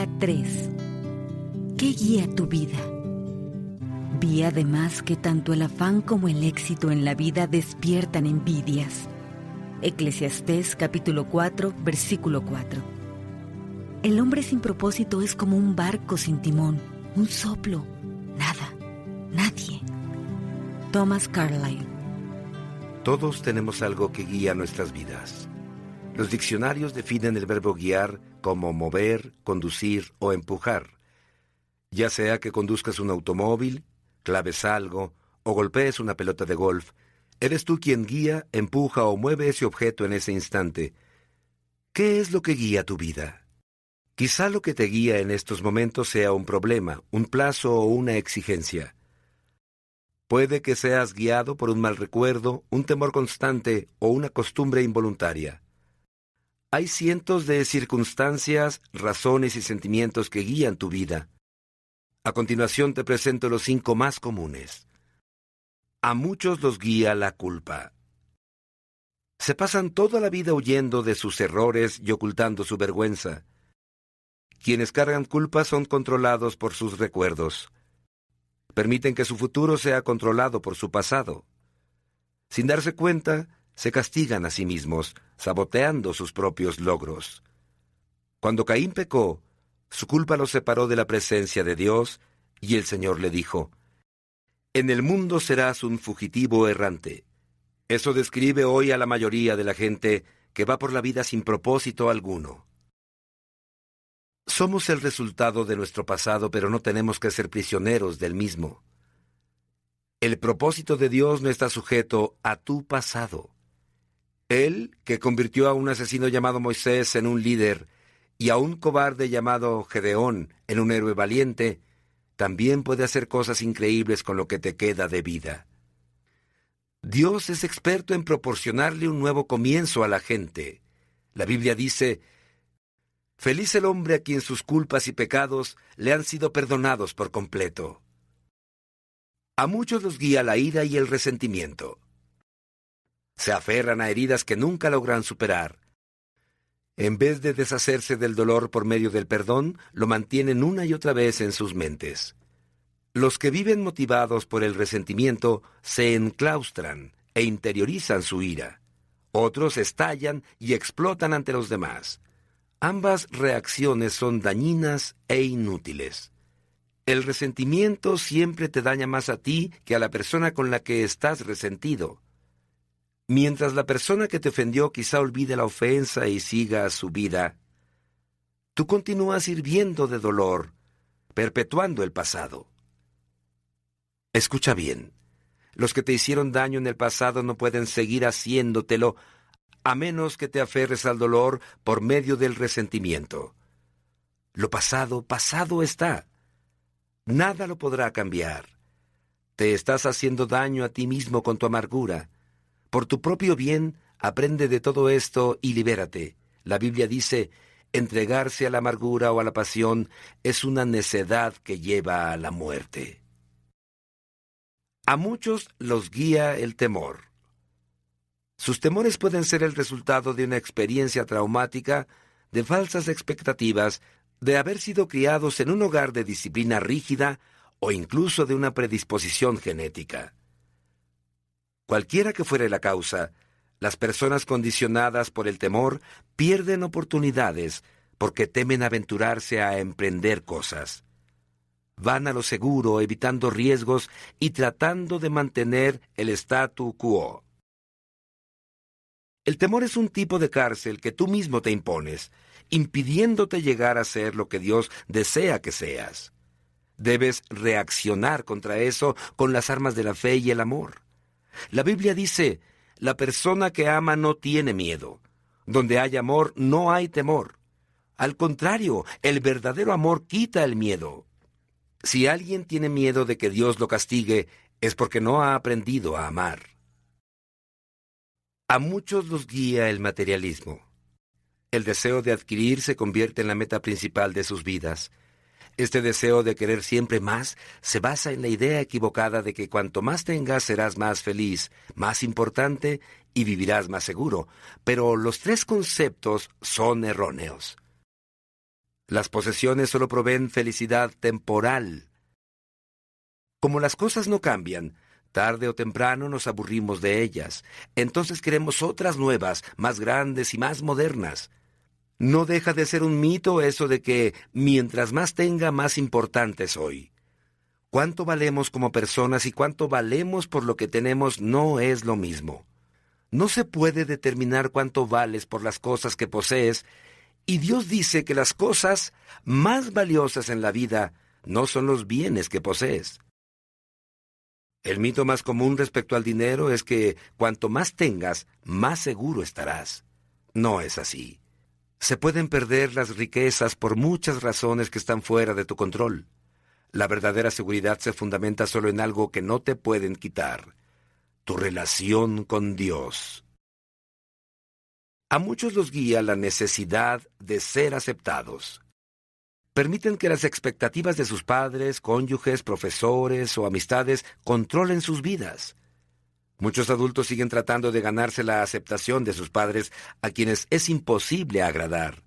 Día 3. ¿Qué guía tu vida? Vi además que tanto el afán como el éxito en la vida despiertan envidias. Eclesiastés capítulo 4, versículo 4. El hombre sin propósito es como un barco sin timón, un soplo, nada, nadie. Thomas Carlyle. Todos tenemos algo que guía nuestras vidas. Los diccionarios definen el verbo guiar como mover, conducir o empujar. Ya sea que conduzcas un automóvil, claves algo o golpees una pelota de golf, eres tú quien guía, empuja o mueve ese objeto en ese instante. ¿Qué es lo que guía tu vida? Quizá lo que te guía en estos momentos sea un problema, un plazo o una exigencia. Puede que seas guiado por un mal recuerdo, un temor constante o una costumbre involuntaria. Hay cientos de circunstancias, razones y sentimientos que guían tu vida. A continuación te presento los 5 más comunes. A muchos los guía la culpa. Se pasan toda la vida huyendo de sus errores y ocultando su vergüenza. Quienes cargan culpa son controlados por sus recuerdos. Permiten que su futuro sea controlado por su pasado. Sin darse cuenta, se castigan a sí mismos, saboteando sus propios logros. Cuando Caín pecó, su culpa lo separó de la presencia de Dios, y el Señor le dijo: «En el mundo serás un fugitivo errante». Eso describe hoy a la mayoría de la gente que va por la vida sin propósito alguno. Somos el resultado de nuestro pasado, pero no tenemos que ser prisioneros del mismo. El propósito de Dios no está sujeto a tu pasado. Él, que convirtió a un asesino llamado Moisés en un líder y a un cobarde llamado Gedeón en un héroe valiente, también puede hacer cosas increíbles con lo que te queda de vida. Dios es experto en proporcionarle un nuevo comienzo a la gente. La Biblia dice: «Feliz el hombre a quien sus culpas y pecados le han sido perdonados por completo». A muchos los guía la ira y el resentimiento. Se aferran a heridas que nunca logran superar. En vez de deshacerse del dolor por medio del perdón, lo mantienen una y otra vez en sus mentes. Los que viven motivados por el resentimiento se enclaustran e interiorizan su ira. Otros estallan y explotan ante los demás. Ambas reacciones son dañinas e inútiles. El resentimiento siempre te daña más a ti que a la persona con la que estás resentido. Mientras la persona que te ofendió quizá olvide la ofensa y siga su vida, tú continúas hirviendo de dolor, perpetuando el pasado. Escucha bien, los que te hicieron daño en el pasado no pueden seguir haciéndotelo a menos que te aferres al dolor por medio del resentimiento. Lo pasado, pasado está. Nada lo podrá cambiar. Te estás haciendo daño a ti mismo con tu amargura. Por tu propio bien, aprende de todo esto y libérate. La Biblia dice: entregarse a la amargura o a la pasión es una necedad que lleva a la muerte. A muchos los guía el temor. Sus temores pueden ser el resultado de una experiencia traumática, de falsas expectativas, de haber sido criados en un hogar de disciplina rígida o incluso de una predisposición genética. Cualquiera que fuere la causa, las personas condicionadas por el temor pierden oportunidades porque temen aventurarse a emprender cosas. Van a lo seguro, evitando riesgos y tratando de mantener el statu quo. El temor es un tipo de cárcel que tú mismo te impones, impidiéndote llegar a ser lo que Dios desea que seas. Debes reaccionar contra eso con las armas de la fe y el amor. La Biblia dice: la persona que ama no tiene miedo. Donde hay amor, no hay temor. Al contrario, el verdadero amor quita el miedo. Si alguien tiene miedo de que Dios lo castigue, es porque no ha aprendido a amar. A muchos los guía el materialismo. El deseo de adquirir se convierte en la meta principal de sus vidas. Este deseo de querer siempre más se basa en la idea equivocada de que cuanto más tengas serás más feliz, más importante y vivirás más seguro. Pero los 3 conceptos son erróneos. Las posesiones solo proveen felicidad temporal. Como las cosas no cambian, tarde o temprano nos aburrimos de ellas. Entonces queremos otras nuevas, más grandes y más modernas. No deja de ser un mito eso de que mientras más tenga, más importante soy. Cuánto valemos como personas y cuánto valemos por lo que tenemos no es lo mismo. No se puede determinar cuánto vales por las cosas que posees, y Dios dice que las cosas más valiosas en la vida no son los bienes que posees. El mito más común respecto al dinero es que cuanto más tengas, más seguro estarás. No es así. Se pueden perder las riquezas por muchas razones que están fuera de tu control. La verdadera seguridad se fundamenta solo en algo que no te pueden quitar: tu relación con Dios. A muchos los guía la necesidad de ser aceptados. Permiten que las expectativas de sus padres, cónyuges, profesores o amistades controlen sus vidas. Muchos adultos siguen tratando de ganarse la aceptación de sus padres, a quienes es imposible agradar.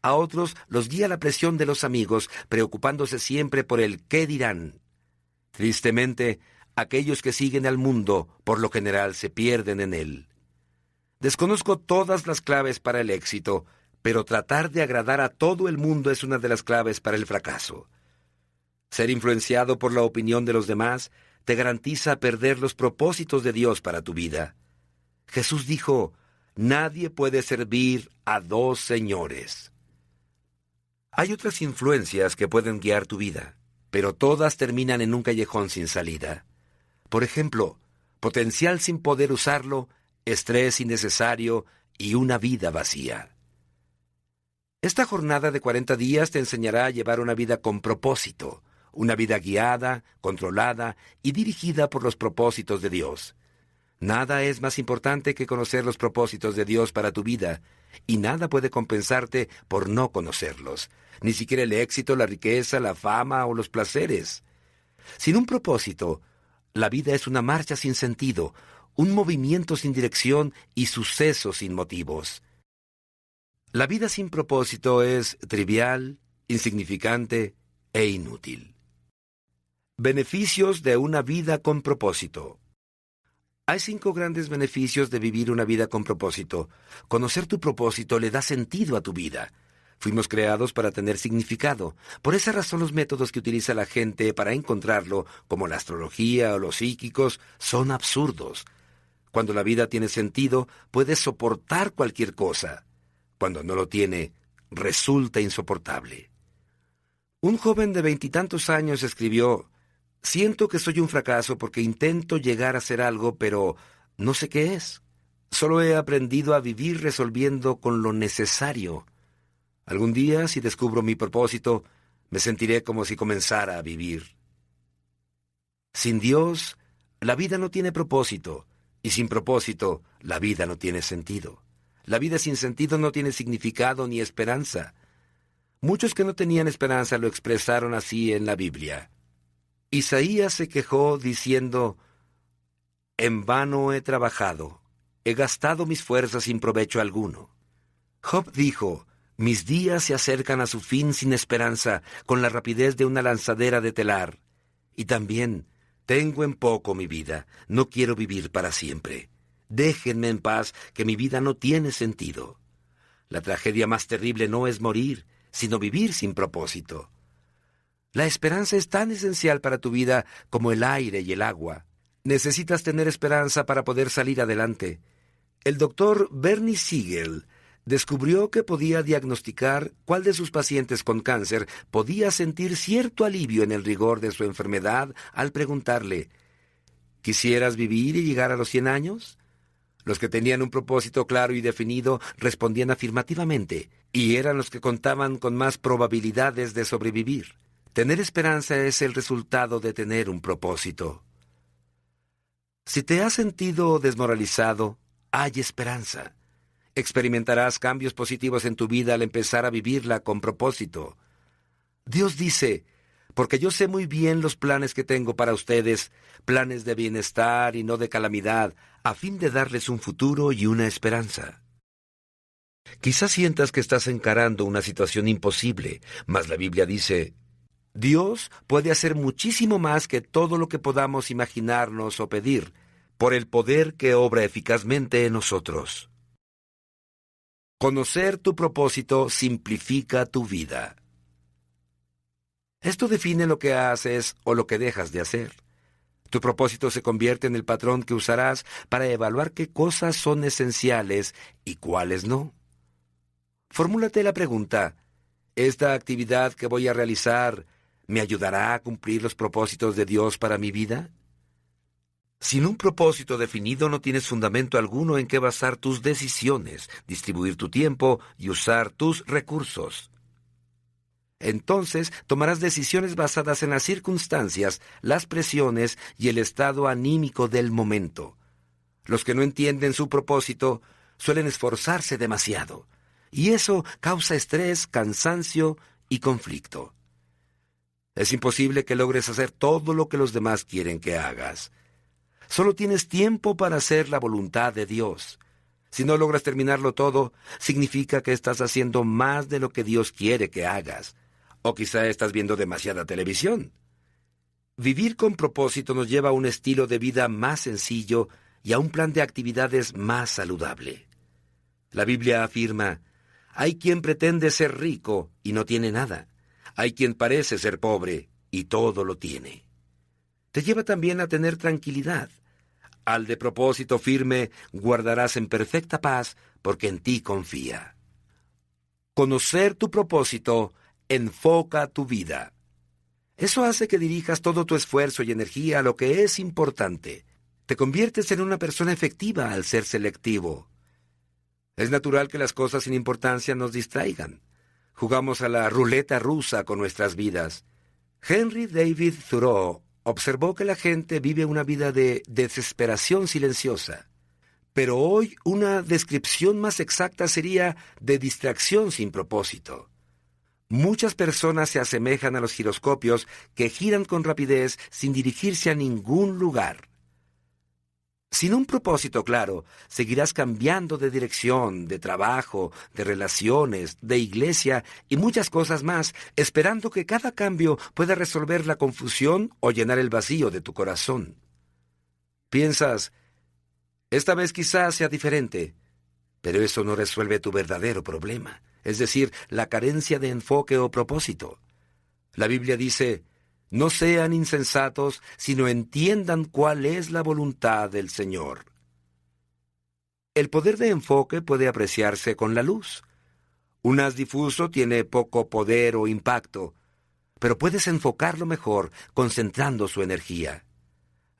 A otros los guía la presión de los amigos, preocupándose siempre por el qué dirán. Tristemente, aquellos que siguen al mundo, por lo general, se pierden en él. Desconozco todas las claves para el éxito, pero tratar de agradar a todo el mundo es una de las claves para el fracaso. Ser influenciado por la opinión de los demás te garantiza perder los propósitos de Dios para tu vida. Jesús dijo: nadie puede servir a dos señores. Hay otras influencias que pueden guiar tu vida, pero todas terminan en un callejón sin salida. Por ejemplo, potencial sin poder usarlo, estrés innecesario y una vida vacía. Esta jornada de 40 días te enseñará a llevar una vida con propósito, una vida guiada, controlada y dirigida por los propósitos de Dios. Nada es más importante que conocer los propósitos de Dios para tu vida, y nada puede compensarte por no conocerlos, ni siquiera el éxito, la riqueza, la fama o los placeres. Sin un propósito, la vida es una marcha sin sentido, un movimiento sin dirección y sucesos sin motivos. La vida sin propósito es trivial, insignificante e inútil. Beneficios de una vida con propósito. Hay 5 grandes beneficios de vivir una vida con propósito. Conocer tu propósito le da sentido a tu vida. Fuimos creados para tener significado. Por esa razón los métodos que utiliza la gente para encontrarlo, como la astrología o los psíquicos, son absurdos. Cuando la vida tiene sentido, puedes soportar cualquier cosa. Cuando no lo tiene, resulta insoportable. Un joven de 20 y tantos años escribió: siento que soy un fracaso porque intento llegar a ser algo, pero no sé qué es. Solo he aprendido a vivir resolviendo con lo necesario. Algún día, si descubro mi propósito, me sentiré como si comenzara a vivir. Sin Dios, la vida no tiene propósito, y sin propósito, la vida no tiene sentido. La vida sin sentido no tiene significado ni esperanza. Muchos que no tenían esperanza lo expresaron así en la Biblia. Isaías se quejó diciendo: en vano he trabajado, he gastado mis fuerzas sin provecho alguno. Job dijo: mis días se acercan a su fin sin esperanza, con la rapidez de una lanzadera de telar. Y también: tengo en poco mi vida, no quiero vivir para siempre. Déjenme en paz, que mi vida no tiene sentido. La tragedia más terrible no es morir, sino vivir sin propósito. La esperanza es tan esencial para tu vida como el aire y el agua. Necesitas tener esperanza para poder salir adelante. El doctor Bernie Siegel descubrió que podía diagnosticar cuál de sus pacientes con cáncer podía sentir cierto alivio en el rigor de su enfermedad al preguntarle: ¿quisieras vivir y llegar a los 100 años? Los que tenían un propósito claro y definido respondían afirmativamente, y eran los que contaban con más probabilidades de sobrevivir. Tener esperanza es el resultado de tener un propósito. Si te has sentido desmoralizado, hay esperanza. Experimentarás cambios positivos en tu vida al empezar a vivirla con propósito. Dios dice: porque yo sé muy bien los planes que tengo para ustedes, planes de bienestar y no de calamidad, a fin de darles un futuro y una esperanza. Quizás sientas que estás encarando una situación imposible, mas la Biblia dice: Dios puede hacer muchísimo más que todo lo que podamos imaginarnos o pedir, por el poder que obra eficazmente en nosotros. Conocer tu propósito simplifica tu vida. Esto define lo que haces o lo que dejas de hacer. Tu propósito se convierte en el patrón que usarás para evaluar qué cosas son esenciales y cuáles no. Formúlate la pregunta: ¿esta actividad que voy a realizar me ayudará a cumplir los propósitos de Dios para mi vida? Sin un propósito definido no tienes fundamento alguno en qué basar tus decisiones, distribuir tu tiempo y usar tus recursos. Entonces tomarás decisiones basadas en las circunstancias, las presiones y el estado anímico del momento. Los que no entienden su propósito suelen esforzarse demasiado, y eso causa estrés, cansancio y conflicto. Es imposible que logres hacer todo lo que los demás quieren que hagas. Solo tienes tiempo para hacer la voluntad de Dios. Si no logras terminarlo todo, significa que estás haciendo más de lo que Dios quiere que hagas. O quizá estás viendo demasiada televisión. Vivir con propósito nos lleva a un estilo de vida más sencillo y a un plan de actividades más saludable. La Biblia afirma: hay quien pretende ser rico y no tiene nada. Hay quien parece ser pobre y todo lo tiene. Te lleva también a tener tranquilidad. Al de propósito firme guardarás en perfecta paz, porque en ti confía. Conocer tu propósito enfoca tu vida. Eso hace que dirijas todo tu esfuerzo y energía a lo que es importante. Te conviertes en una persona efectiva al ser selectivo. Es natural que las cosas sin importancia nos distraigan. Jugamos a la ruleta rusa con nuestras vidas. Henry David Thoreau observó que la gente vive una vida de desesperación silenciosa. Pero hoy una descripción más exacta sería de distracción sin propósito. Muchas personas se asemejan a los giroscopios que giran con rapidez sin dirigirse a ningún lugar. Sin un propósito claro, seguirás cambiando de dirección, de trabajo, de relaciones, de iglesia y muchas cosas más, esperando que cada cambio pueda resolver la confusión o llenar el vacío de tu corazón. Piensas: esta vez quizás sea diferente, pero eso no resuelve tu verdadero problema, es decir, la carencia de enfoque o propósito. La Biblia dice: no sean insensatos, sino entiendan cuál es la voluntad del Señor. El poder de enfoque puede apreciarse con la luz. Un haz difuso tiene poco poder o impacto, pero puedes enfocarlo mejor concentrando su energía.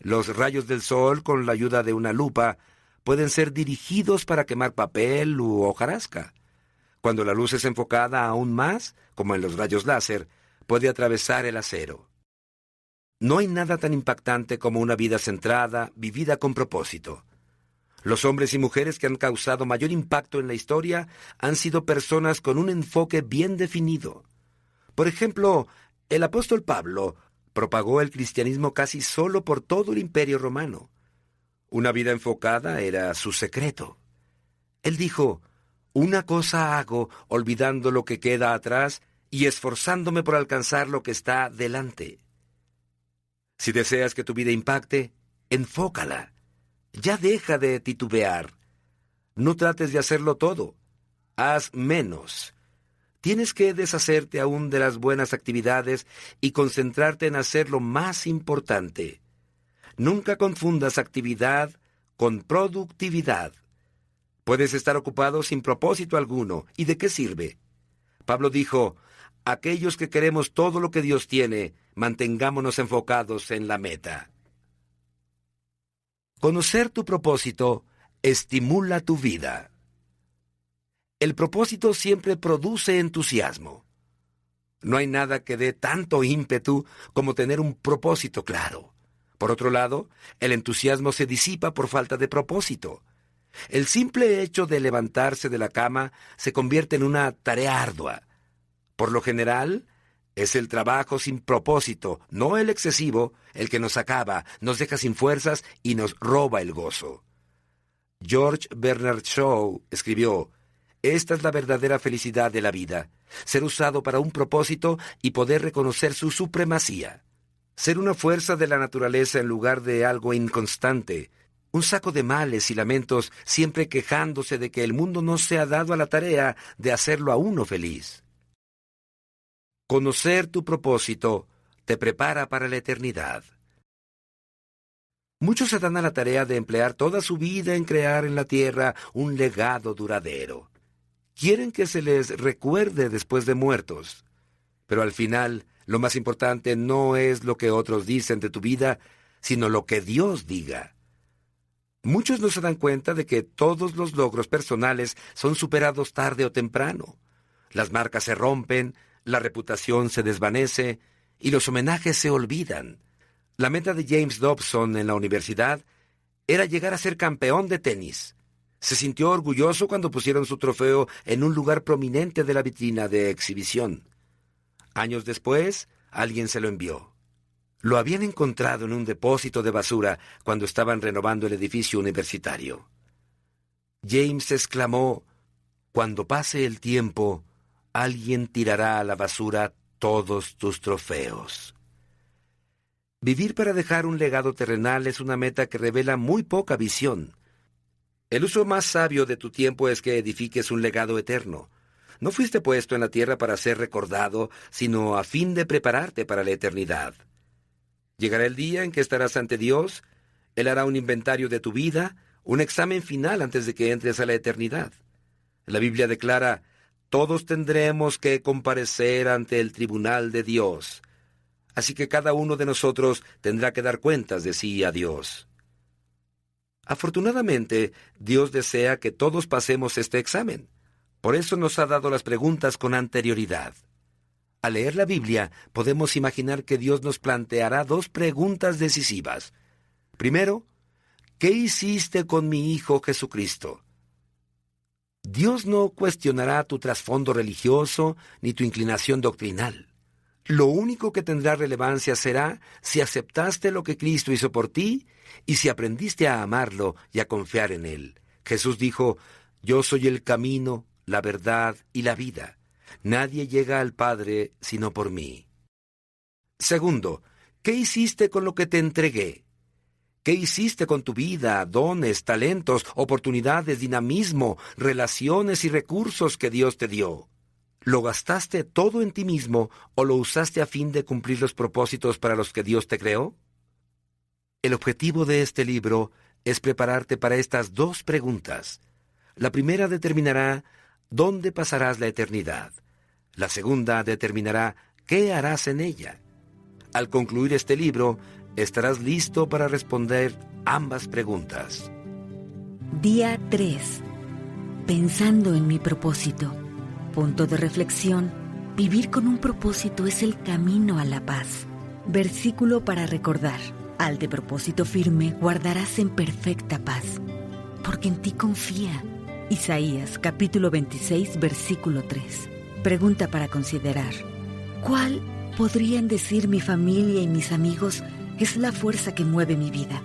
Los rayos del sol, con la ayuda de una lupa, pueden ser dirigidos para quemar papel u hojarasca. Cuando la luz es enfocada aún más, como en los rayos láser, puede atravesar el acero. No hay nada tan impactante como una vida centrada, vivida con propósito. Los hombres y mujeres que han causado mayor impacto en la historia han sido personas con un enfoque bien definido. Por ejemplo, el apóstol Pablo propagó el cristianismo casi solo por todo el Imperio Romano. Una vida enfocada era su secreto. Él dijo: una cosa hago, olvidando lo que queda atrás y esforzándome por alcanzar lo que está delante. Si deseas que tu vida impacte, enfócala. Ya deja de titubear. No trates de hacerlo todo. Haz menos. Tienes que deshacerte aún de las buenas actividades y concentrarte en hacer lo más importante. Nunca confundas actividad con productividad. Puedes estar ocupado sin propósito alguno. ¿Y de qué sirve? Pablo dijo: aquellos que queremos todo lo que Dios tiene, mantengámonos enfocados en la meta. Conocer tu propósito estimula tu vida. El propósito siempre produce entusiasmo. No hay nada que dé tanto ímpetu como tener un propósito claro. Por otro lado, el entusiasmo se disipa por falta de propósito. El simple hecho de levantarse de la cama se convierte en una tarea ardua. Por lo general, es el trabajo sin propósito, no el excesivo, el que nos acaba, nos deja sin fuerzas y nos roba el gozo. George Bernard Shaw escribió: Esta es la verdadera felicidad de la vida, ser usado para un propósito y poder reconocer su supremacía. Ser una fuerza de la naturaleza en lugar de algo inconstante, un saco de males y lamentos, siempre quejándose de que el mundo no se ha dado a la tarea de hacerlo a uno feliz. Conocer tu propósito te prepara para la eternidad. Muchos se dan a la tarea de emplear toda su vida en crear en la tierra un legado duradero. Quieren que se les recuerde después de muertos. Pero al final, lo más importante no es lo que otros dicen de tu vida, sino lo que Dios diga. Muchos no se dan cuenta de que todos los logros personales son superados tarde o temprano. Las marcas se rompen, la reputación se desvanece y los homenajes se olvidan. La meta de James Dobson en la universidad era llegar a ser campeón de tenis. Se sintió orgulloso cuando pusieron su trofeo en un lugar prominente de la vitrina de exhibición. Años después, alguien se lo envió. Lo habían encontrado en un depósito de basura cuando estaban renovando el edificio universitario. James exclamó: «Cuando pase el tiempo, alguien tirará a la basura todos tus trofeos». Vivir para dejar un legado terrenal es una meta que revela muy poca visión. El uso más sabio de tu tiempo es que edifiques un legado eterno. No fuiste puesto en la tierra para ser recordado, sino a fin de prepararte para la eternidad. Llegará el día en que estarás ante Dios. Él hará un inventario de tu vida, un examen final antes de que entres a la eternidad. La Biblia declara: todos tendremos que comparecer ante el tribunal de Dios. Así que cada uno de nosotros tendrá que dar cuentas de sí a Dios. Afortunadamente, Dios desea que todos pasemos este examen. Por eso nos ha dado las preguntas con anterioridad. Al leer la Biblia, podemos imaginar que Dios nos planteará dos preguntas decisivas. Primero, ¿qué hiciste con mi Hijo Jesucristo? Dios no cuestionará tu trasfondo religioso ni tu inclinación doctrinal. Lo único que tendrá relevancia será si aceptaste lo que Cristo hizo por ti y si aprendiste a amarlo y a confiar en Él. Jesús dijo: «Yo soy el camino, la verdad y la vida. Nadie llega al Padre sino por mí». Segundo, ¿qué hiciste con lo que te entregué? ¿Qué hiciste con tu vida, dones, talentos, oportunidades, dinamismo, relaciones y recursos que Dios te dio? ¿Lo gastaste todo en ti mismo o lo usaste a fin de cumplir los propósitos para los que Dios te creó? El objetivo de este libro es prepararte para estas dos preguntas. La primera determinará dónde pasarás la eternidad. La segunda determinará qué harás en ella. Al concluir este libro, estarás listo para responder ambas preguntas. Día 3. Pensando en mi propósito. Punto de reflexión: vivir con un propósito es el camino a la paz. Versículo para recordar: al de propósito firme guardarás en perfecta paz, porque en ti confía. Isaías capítulo 26, versículo 3. Pregunta para considerar: ¿cuál podrían decir mi familia y mis amigos es la fuerza que mueve mi vida?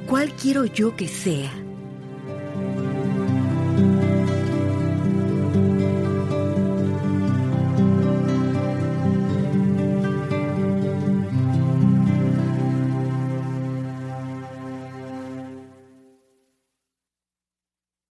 ¿Cuál quiero yo que sea